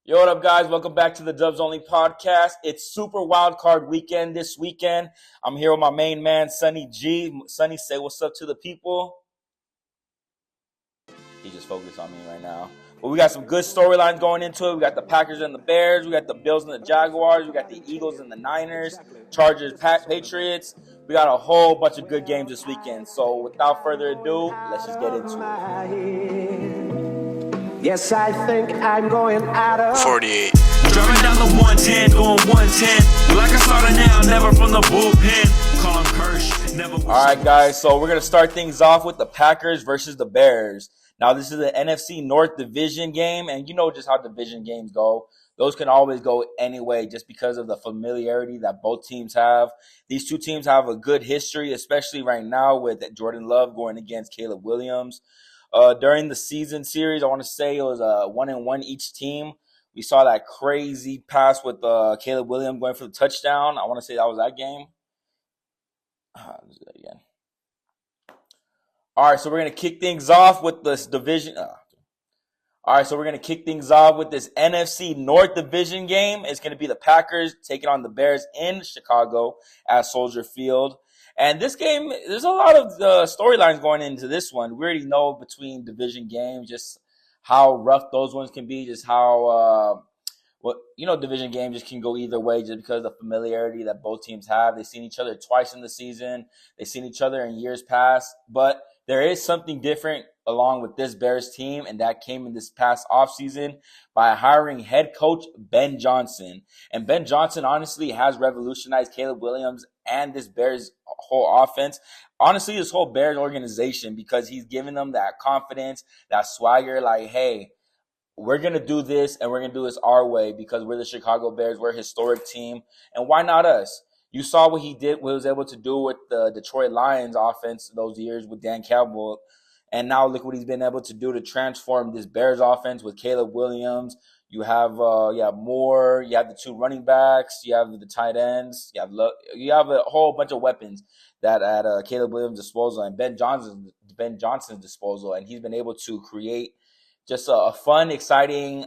Yo, what up, guys? Welcome back to the Dubs Only podcast. It's Super Wild Card Weekend this weekend. I'm here with my main man, Sonny G. Sonny, say what's up to the people. He just focused on me right now. But we got some good storylines going into it. We got the Packers and the Bears. We got the Bills and the Jaguars. We got the Eagles and the Niners. Chargers, Patriots. We got a whole bunch of good games this weekend. So without further ado, let's just get into it. Yes, I think I'm going out of 48. Driving down the 110, going 110. Like I started now, never from the bullpen. Call him Kirsch, never. All right, guys. So we're going to start things off with the Packers versus the Bears. Now, this is the NFC North division game, and you know just how division games go. Those can always go anyway just because of the familiarity that both teams have. These two teams have a good history, especially right now with Jordan Love going against Caleb Williams. During the season series, I want to say it was 1-1 each team. We saw that crazy pass with Caleb Williams going for the touchdown. I want to say that was that game. Let's do that again. All right, so we're going to kick things off with this division. All right, so we're going to kick things off with this NFC North division game. It's going to be the Packers taking on the Bears in Chicago at Soldier Field. And this game, there's a lot of storylines going into this one. We already know between division games just how rough those ones can be, just how, division games just can go either way just because of the familiarity that both teams have. They've seen each other twice in the season. They've seen each other in years past. But there is something different along with this Bears team, and that came in this past offseason by hiring head coach Ben Johnson. And Ben Johnson honestly has revolutionized Caleb Williams and this Bears whole offense. Honestly, this whole Bears organization, because he's giving them that confidence, that swagger, like, hey, we're going to do this and we're going to do this our way because we're the Chicago Bears. We're a historic team. And why not us? You saw what he did, what he was able to do with the Detroit Lions offense those years with Dan Campbell. And now look what he's been able to do to transform this Bears offense with Caleb Williams. You have Moore, you have the two running backs, you have the tight ends, you have a whole bunch of weapons that at Caleb Williams' disposal and Ben Johnson's disposal, and he's been able to create just a fun, exciting,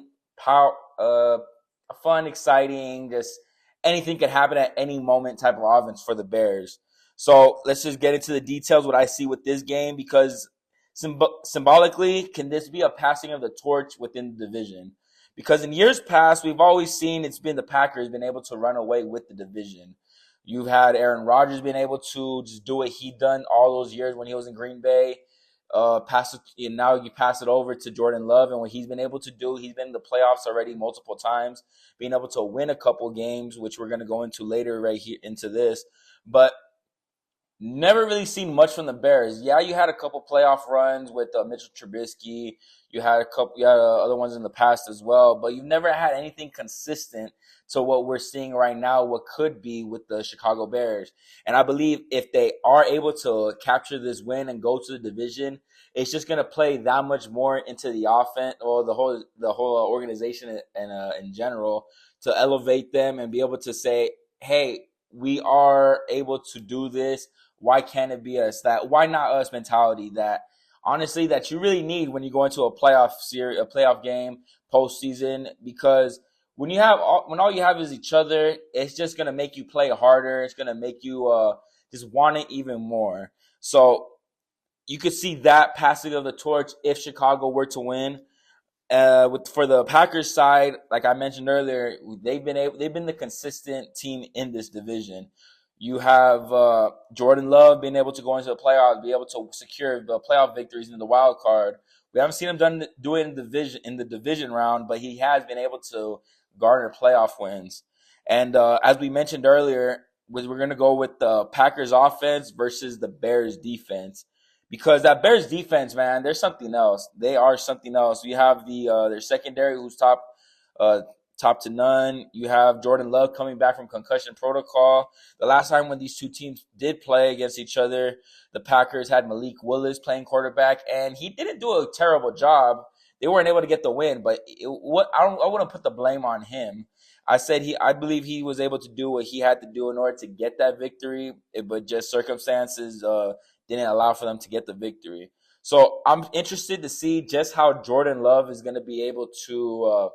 just anything could happen at any moment type of offense for the Bears. So let's just get into the details, what I see with this game, because symbolically, can this be a passing of the torch within the division? Because in years past, we've always seen it's been the Packers been able to run away with the division. You've had Aaron Rodgers being able to just do what he done all those years when he was in Green Bay. Now you pass it over to Jordan Love, and what he's been able to do, he's been in the playoffs already multiple times, being able to win a couple games, which we're going to go into later right here into this. But never really seen much from the Bears. Yeah, you had a couple playoff runs with Mitchell Trubisky. You had other ones in the past as well, but you've never had anything consistent to what we're seeing right now, what could be with the Chicago Bears. And I believe if they are able to capture this win and go to the division, it's just going to play that much more into the offense or the whole organization and in general to elevate them and be able to say, hey, we are able to do this. Why can't it be us? That why not us mentality that honestly that you really need when you go into a playoff series, a playoff game, postseason, because when all you have is each other, it's just gonna make you play harder. It's gonna make you just want it even more. So you could see that passing of the torch if Chicago were to win. For the Packers side, like I mentioned earlier, they've been the consistent team in this division. You have Jordan Love being able to go into the playoffs, be able to secure the playoff victories in the wild card. We haven't seen him do it in the division round, but he has been able to garner playoff wins. And as we mentioned earlier, we're going to go with the Packers offense versus the Bears defense. Because that Bears defense, man, they're something else. They are something else. You have their secondary, who's top to none. You have Jordan Love coming back from concussion protocol. The last time when these two teams did play against each other, the Packers had Malik Willis playing quarterback, and he didn't do a terrible job. They weren't able to get the win, but I wouldn't put the blame on him. I believe he was able to do what he had to do in order to get that victory, but just circumstances didn't allow for them to get the victory. So I'm interested to see just how Jordan Love is going to be able to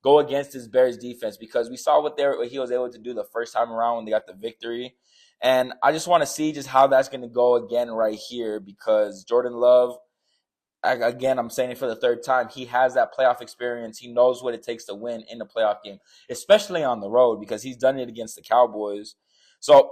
go against this Bears defense, because we saw what he was able to do the first time around when they got the victory. And I just want to see just how that's going to go again right here, because Jordan Love, again, I'm saying it for the third time, he has that playoff experience. He knows what it takes to win in the playoff game, especially on the road, because he's done it against the Cowboys. So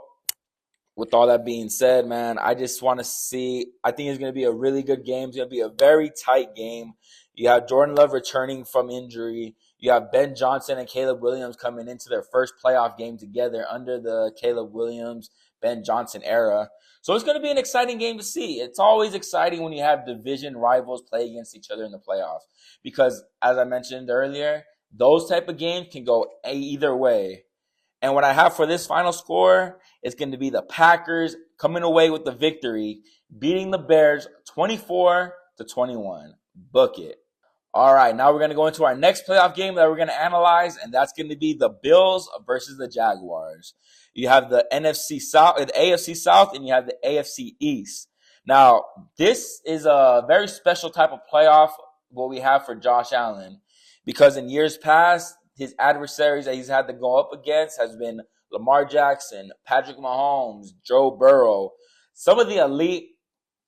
with all that being said, man, I just want to see, I think it's going to be a really good game. It's going to be a very tight game. You have Jordan Love returning from injury. You have Ben Johnson and Caleb Williams coming into their first playoff game together under the Caleb Williams, Ben Johnson era. So it's going to be an exciting game to see. It's always exciting when you have division rivals play against each other in the playoffs, because, as I mentioned earlier, those type of games can go either way. And what I have for this final score is going to be the Packers coming away with the victory, beating the Bears 24-21. Book it. All right, now we're going to go into our next playoff game that we're going to analyze, and that's going to be the Bills versus the Jaguars. You have the NFC South, the AFC South, and you have the AFC East. Now, this is a very special type of playoff, what we have for Josh Allen, because in years past, his adversaries that he's had to go up against has been Lamar Jackson, Patrick Mahomes, Joe Burrow, some of the elite,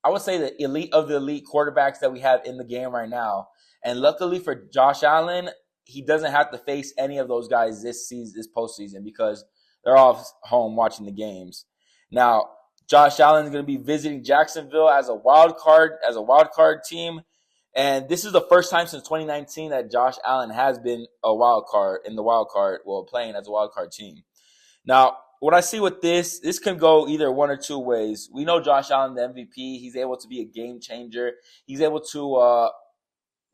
I would say the elite of the elite quarterbacks that we have in the game right now. And luckily for Josh Allen, he doesn't have to face any of those guys this postseason, because they're all home watching the games. Now, Josh Allen is going to be visiting Jacksonville as a wild card team. And this is the first time since 2019 that Josh Allen has been a wild card, playing as a wild card team. Now, what I see with this can go either one or two ways. We know Josh Allen, the MVP, he's able to be a game changer. He's able to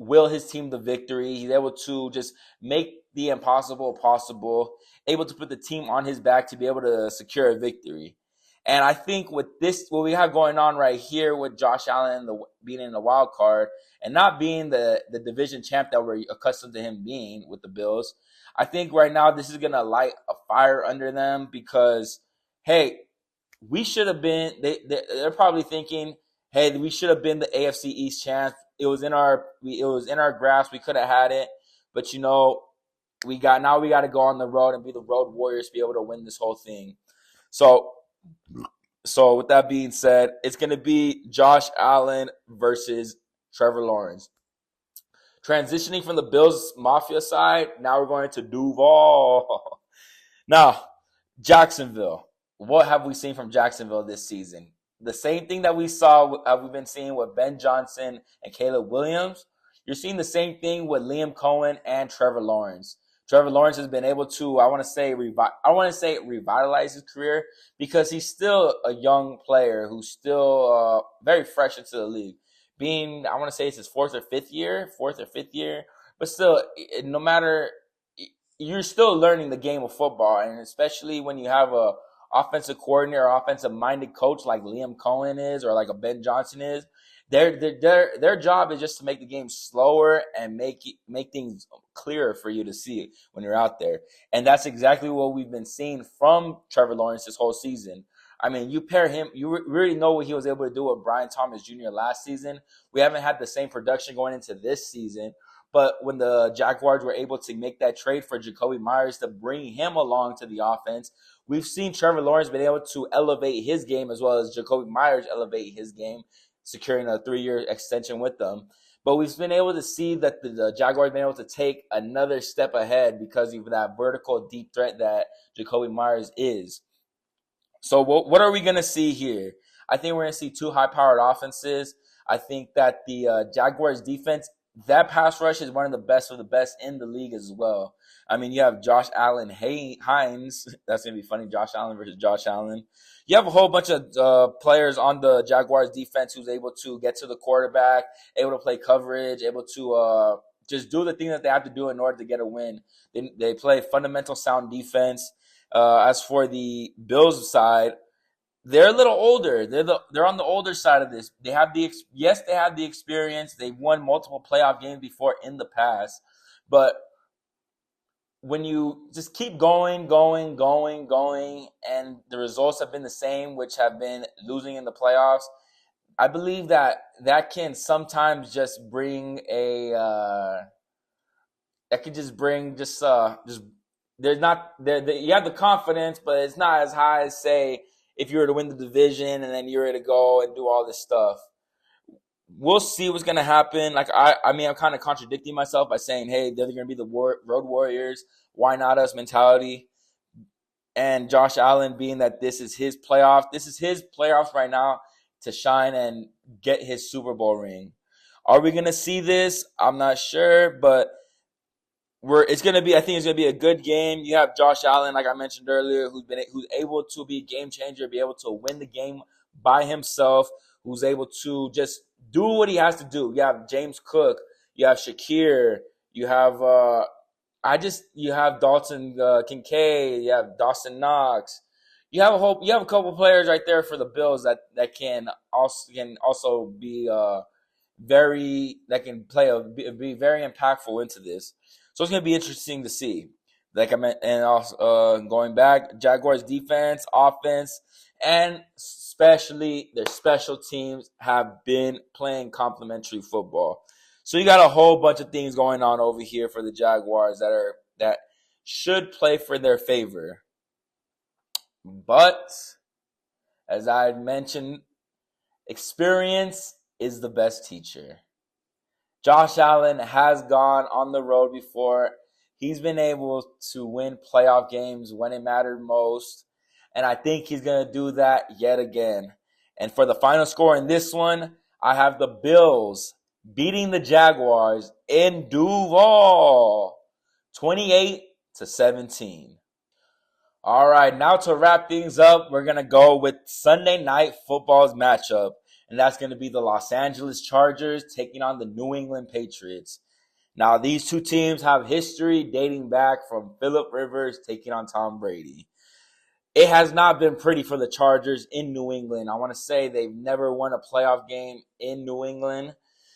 will his team the victory. He's able to just make the impossible possible, able to put the team on his back to be able to secure a victory. And I think with this, what we have going on right here with Josh Allen being in the wild card and not being the division champ that we're accustomed to him being with the Bills, I think right now this is going to light a fire under them, because, hey, we should have been, they're probably thinking, hey, we should have been the AFC East champ. It was in our grasp. We could have had it. But, we got to go on the road and be the road warriors to be able to win this whole thing. So with that being said, it's going to be Josh Allen versus Trevor Lawrence. Transitioning from the Bills Mafia side, now we're going to Duval. Now, Jacksonville. What have we seen from Jacksonville this season? The same thing that we've been seeing with Ben Johnson and Caleb Williams. You're seeing the same thing with Liam Cohen and Trevor Lawrence. Trevor Lawrence has been able to, I want to say revitalize his career, because he's still a young player who's still very fresh into the league. I want to say it's his fourth or fifth year, but still, no matter, you're still learning the game of football, and especially when you have a offensive coordinator or offensive-minded coach like Liam Cohen is, or like a Ben Johnson is. Their job is just to make the game slower and make things clearer for you to see when you're out there. And that's exactly what we've been seeing from Trevor Lawrence this whole season. I mean, you pair him, you really know what he was able to do with Brian Thomas Jr. last season. We haven't had the same production going into this season. But when the Jaguars were able to make that trade for Jacoby Myers to bring him along to the offense, we've seen Trevor Lawrence been able to elevate his game as well as Jacoby Myers elevate his game, securing a 3-year extension with them. But we've been able to see that the Jaguars have been able to take another step ahead because of that vertical deep threat that Jacoby Myers is. So what are we going to see here? I think we're going to see two high-powered offenses. I think that the Jaguars defense, that pass rush is one of the best in the league as well. I mean, you have Josh Allen Hines. That's going to be funny, Josh Allen versus Josh Allen. You have a whole bunch of players on the Jaguars defense who's able to get to the quarterback, able to play coverage, able to just do the thing that they have to do in order to get a win. They play fundamental sound defense. As for the Bills side, they're a little older. They're on the older side of this. They have the experience. They've won multiple playoff games before in the past, but when you just keep going, and the results have been the same, which have been losing in the playoffs, I believe that can sometimes just bring a that could just bring just there's not there you have the confidence, but it's not as high as say if you were to win the division and then you were to go and do all this stuff. We'll see what's gonna happen. Like I mean, I'm kind of contradicting myself by saying, hey, they're gonna be the road warriors. Why not us mentality? And Josh Allen being that this is his playoffs right now to shine and get his Super Bowl ring. Are we gonna see this? I'm not sure, but I think it's gonna be a good game. You have Josh Allen, like I mentioned earlier, who's able to be a game changer, be able to win the game by himself, who's able to just do what he has to do. You have James Cook, you have Shakir, you have you have Dalton Kincaid, you have Dawson Knox. You have a couple players right there for the Bills that can also be be very impactful into this. So it's going to be interesting to see. Like I meant, and also going back, Jaguars defense, offense, and especially their special teams have been playing complementary football. So you got a whole bunch of things going on over here for the Jaguars that should play for their favor. But as I mentioned, experience is the best teacher. Josh Allen has gone on the road before. He's been able to win playoff games when it mattered most. And I think he's going to do that yet again. And for the final score in this one, I have the Bills beating the Jaguars in Duval, 28-17. All right, now to wrap things up, we're going to go with Sunday Night Football's matchup. And that's going to be the Los Angeles Chargers taking on the New England Patriots. Now, these two teams have history dating back from Phillip Rivers taking on Tom Brady. It has not been pretty for the Chargers in New England. I want to say they've never won a playoff game in New England.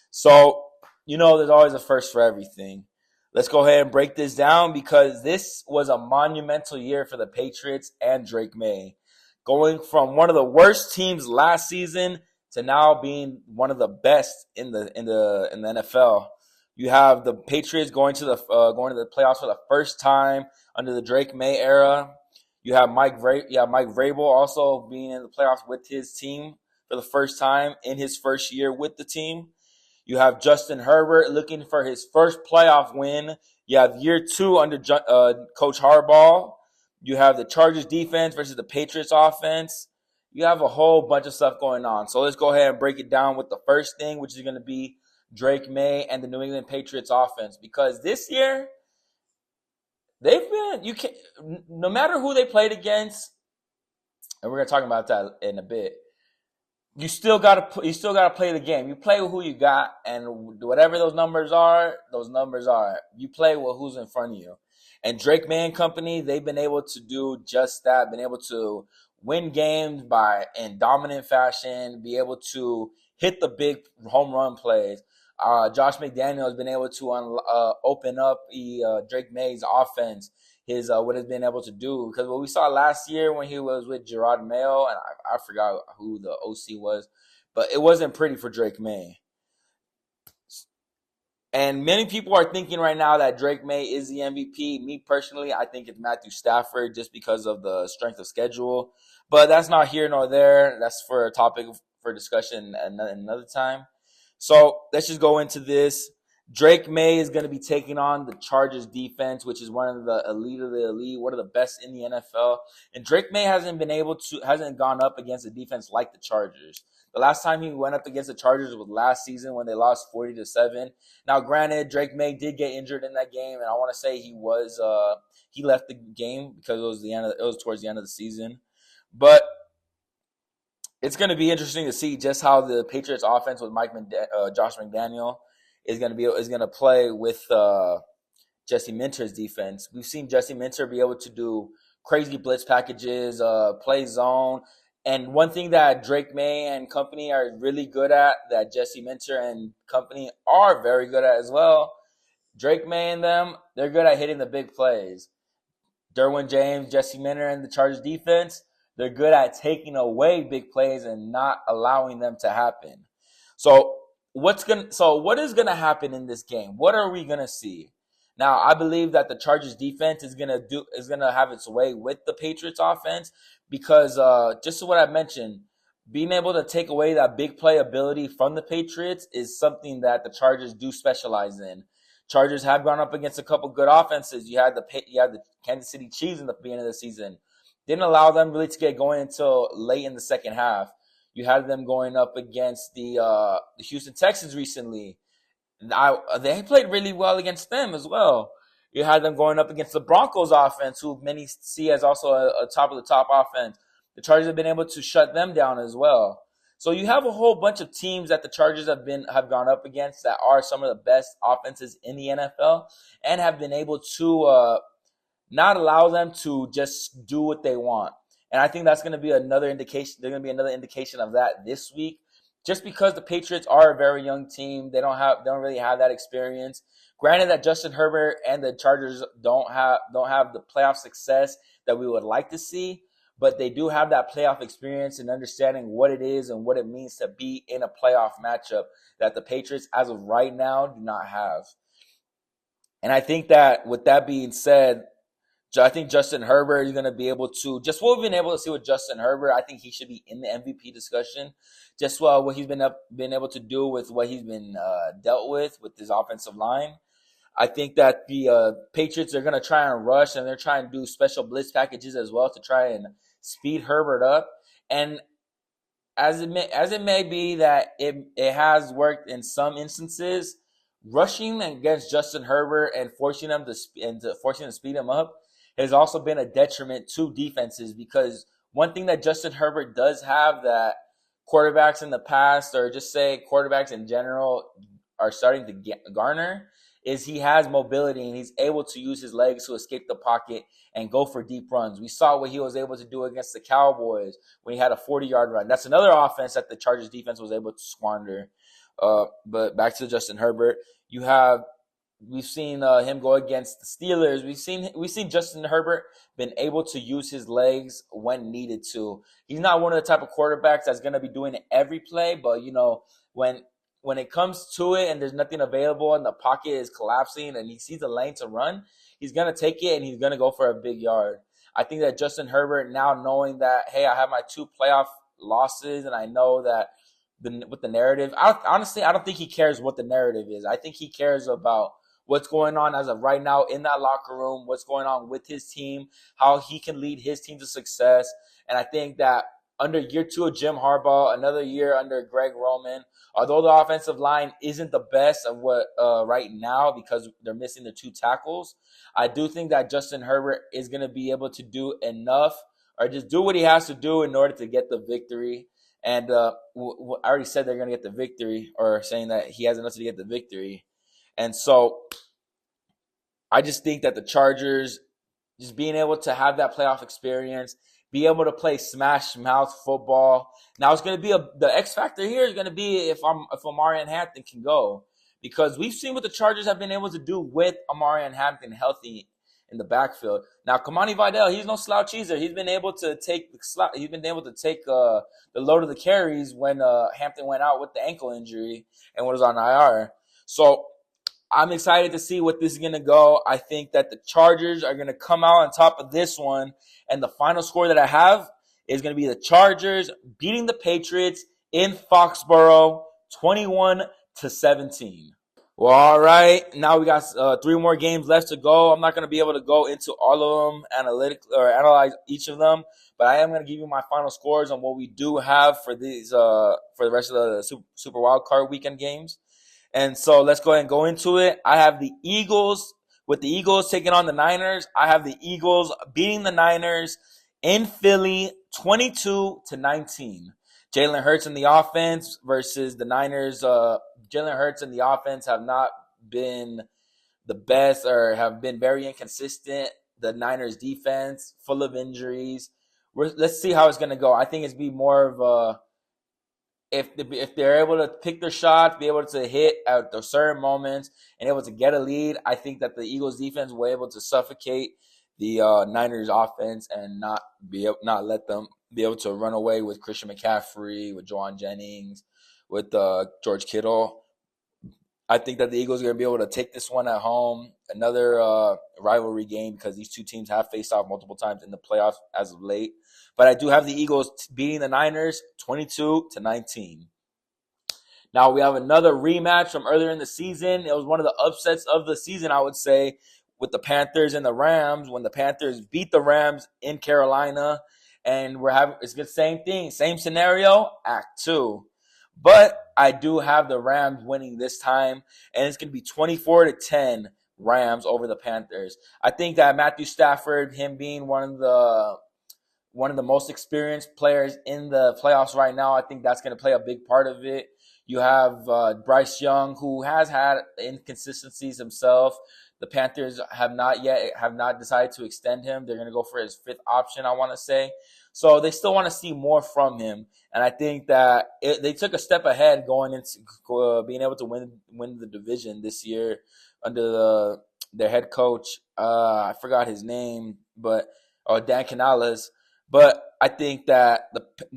So, there's always a first for everything. Let's go ahead and break this down because this was a monumental year for the Patriots and Drake May. Going from one of the worst teams last season to now being one of the best in the NFL. You have the Patriots going to the playoffs for the first time under the Drake May era. You have Mike Vrabel also being in the playoffs with his team for the first time in his first year with the team. You have Justin Herbert looking for his first playoff win. You have year 2 under Coach Harbaugh. You have the Chargers defense versus the Patriots offense. You have a whole bunch of stuff going on. So let's go ahead and break it down with the first thing, which is going to be Drake May and the New England Patriots offense. Because this year, no matter who they played against, and we're going to talk about that in a bit, you still gotta play the game. You play with who you got, and whatever those numbers are. You play with who's in front of you. And Drake May and company, they've been able to do just that. Been able to win games in dominant fashion. Be able to hit the big home run plays. Josh McDaniel has been able to open up Drake May's offense. What he's been able to do, because what we saw last year when he was with Gerard Mayo, and I forgot who the OC was, but it wasn't pretty for Drake May. And many people are thinking right now that Drake May is the MVP. Me personally, I think it's Matthew Stafford just because of the strength of schedule. But that's not here nor there. That's for a topic for discussion another time. So let's just go into this. Drake May is going to be taking on the Chargers defense, which is one of the elite of the elite, one of the best in the NFL. And Drake May hasn't gone up against a defense like the Chargers. The last time he went up against the Chargers was last season when they lost 40-7. Now, granted, Drake May did get injured in that game, and I want to say he left the game because it was towards the end of the season. But it's going to be interesting to see just how the Patriots offense with Josh McDaniel is going to play with Jesse Minter's defense. We've seen Jesse Minter be able to do crazy blitz packages, play zone. And one thing that Drake May and company are really good at, that Jesse Minter and company are very good at as well, Drake May and them, they're good at hitting the big plays. Derwin James, Jesse Minter, and the Chargers defense, they're good at taking away big plays and not allowing them to happen. So what is gonna happen in this game? What are we gonna see? Now, I believe that the Chargers defense is gonna have its way with the Patriots offense because just what I mentioned, being able to take away that big play ability from the Patriots is something that the Chargers do specialize in. Chargers have gone up against a couple good offenses. You had the Kansas City Chiefs in the beginning of the season. Didn't allow them really to get going until late in the second half. You had them going up against the Houston Texans recently. They played really well against them as well. You had them going up against the Broncos offense, who many see as also a top of the top offense. The Chargers have been able to shut them down as well. So you have a whole bunch of teams that the Chargers have gone up against that are some of the best offenses in the NFL and have been able to not allow them to just do what they want. And I think that's going to be another indication. There's going to be another indication of that this week. Just because the Patriots are a very young team, they don't really have that experience. Granted that Justin Herbert and the Chargers don't have the playoff success that we would like to see, but they do have that playoff experience and understanding what it is and what it means to be in a playoff matchup that the Patriots, as of right now, do not have. And I think that with that being said, I think Justin Herbert is going to be able to, just what we've been able to see with Justin Herbert, I think he should be in the MVP discussion. Just what he's been able to do with what he's been dealt with his offensive line. I think that the Patriots are going to try and rush, and they're trying to do special blitz packages as well to try and speed Herbert up. And as it may be that it has worked in some instances, rushing against Justin Herbert and forcing him to speed him up has also been a detriment to defenses, because one thing that Justin Herbert does have that quarterbacks in the past, or just say quarterbacks in general, are starting to garner is he has mobility and he's able to use his legs to escape the pocket and go for deep runs. We saw what he was able to do against the Cowboys when he had a 40-yard run. That's another offense that the Chargers defense was able to squander. But back to Justin Herbert, we've seen him go against the Steelers. We've seen Justin Herbert been able to use his legs when needed to. He's not one of the type of quarterbacks that's going to be doing it every play, but when it comes to it and there's nothing available and the pocket is collapsing and he sees a lane to run, he's going to take it and he's going to go for a big yard. I think that Justin Herbert, now knowing that, hey, I have my 2 playoff losses and I know that with the narrative, honestly, I don't think he cares what the narrative is. I think he cares about what's going on as of right now in that locker room, what's going on with his team, how he can lead his team to success. And I think that under year 2 of Jim Harbaugh, another year under Greg Roman, although the offensive line isn't the best of what right now because they're missing the 2 tackles, I do think that Justin Herbert is going to be able to do enough or just do what he has to do in order to get the victory. And I already said they're going to get the victory, or saying that he has enough to get the victory. And so I just think that the Chargers, just being able to have that playoff experience, be able to play smash mouth football. Now it's going to be the X factor here is going to be if Amari and Hampton can go, because we've seen what the Chargers have been able to do with Amari and Hampton healthy in the backfield. Now Kamani Vidal, he's no slouch either. He's been able to take the load of the carries when Hampton went out with the ankle injury and was on IR. So I'm excited to see what this is going to go. I think that the Chargers are going to come out on top of this one. And the final score that I have is going to be the Chargers beating the Patriots in Foxborough 21-17. Well, all right. Now we got 3 more games left to go. I'm not going to be able to go into all of them analyze each of them, but I am going to give you my final scores on what we do have for these for the rest of the Super Wild Card weekend games. And so let's go ahead and go into it. I have the Eagles, with the Eagles taking on the Niners. I have the Eagles beating the Niners in Philly 22-19. Jalen Hurts in the offense versus the Niners. Jalen Hurts and the offense have not been the best, or have been very inconsistent. The Niners defense, full of injuries. Let's see how it's going to go. I think it's be more of a, if they're able to pick their shots, be able to hit at the certain moments, and able to get a lead, I think that the Eagles defense will be able to suffocate the Niners offense and not let them be able to run away with Christian McCaffrey, with Juwan Jennings, with George Kittle. I think that the Eagles are going to be able to take this one at home. Another rivalry game because these two teams have faced off multiple times in the playoffs as of late. But I do have the Eagles beating the Niners 22-19. Now we have another rematch from earlier in the season. It was one of the upsets of the season, I would say, with the Panthers and the Rams when the Panthers beat the Rams in Carolina. And it's the same thing, same scenario, Act 2. But I do have the Rams winning this time, and it's going to be 24-10 Rams over the Panthers. I think that Matthew Stafford, him being one of the most experienced players in the playoffs right now, I think that's going to play a big part of it. You have Bryce Young, who has had inconsistencies himself. The Panthers have not decided to extend him. They're going to go for his fifth option, I want to say. So they still want to see more from him. And I think that they took a step ahead going into being able to win the division this year under their head coach. I forgot his name, but Dan Canales. But I think that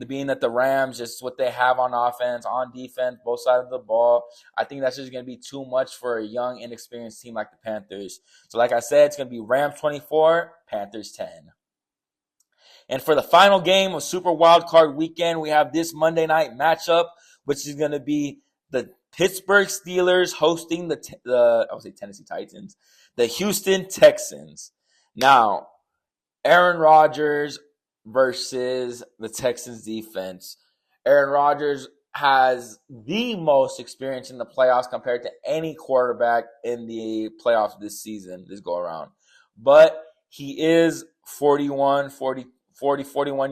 being that the Rams, just what they have on offense, on defense, both sides of the ball, I think that's just going to be too much for a young, inexperienced team like the Panthers. So like I said, it's going to be Rams 24, Panthers 10. And for the final game of Super Wild Card Weekend, we have this Monday night matchup, which is going to be the Pittsburgh Steelers hosting I would say Tennessee Titans, the Houston Texans. Now, Aaron Rodgers versus the Texans defense. Aaron Rodgers has the most experience in the playoffs compared to any quarterback in the playoffs this go around. But he is 41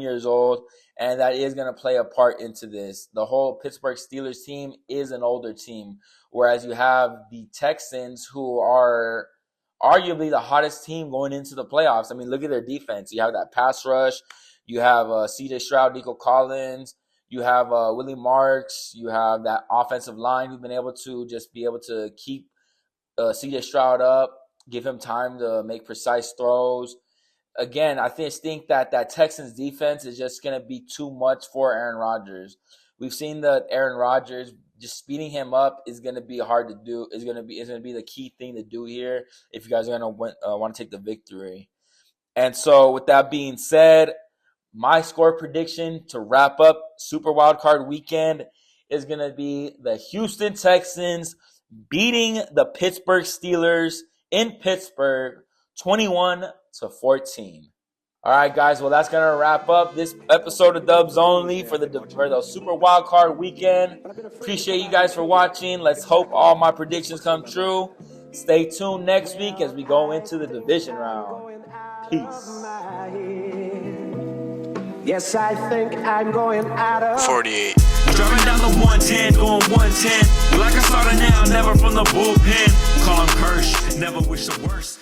years old, and that is going to play a part into this. The whole Pittsburgh Steelers team is an older team, whereas you have the Texans, who are arguably the hottest team going into the playoffs. I mean, look at their defense. You have that pass rush. You have C.J. Stroud, Nico Collins. You have Willie Marks. You have that offensive line who's been able to keep C.J. Stroud up, give him time to make precise throws. Again, I think that Texans defense is just going to be too much for Aaron Rodgers. We've seen that Aaron Rodgers, just speeding him up is going to be hard to do. Is going to be the key thing to do here if you guys are going to want to take the victory. And so, with that being said, my score prediction to wrap up Super Wildcard Weekend is going to be the Houston Texans beating the Pittsburgh Steelers in Pittsburgh 21-14. All right, guys. Well, that's going to wrap up this episode of Dubs Only for the Super Wildcard Weekend. Appreciate you guys for watching. Let's hope all my predictions come true. Stay tuned next week as we go into the division round. Peace. Yes, I think I'm going out of 48. Driving down the 110, going 110. Like I started now, never from the bullpen. Call him Kirsch, never wish the worst.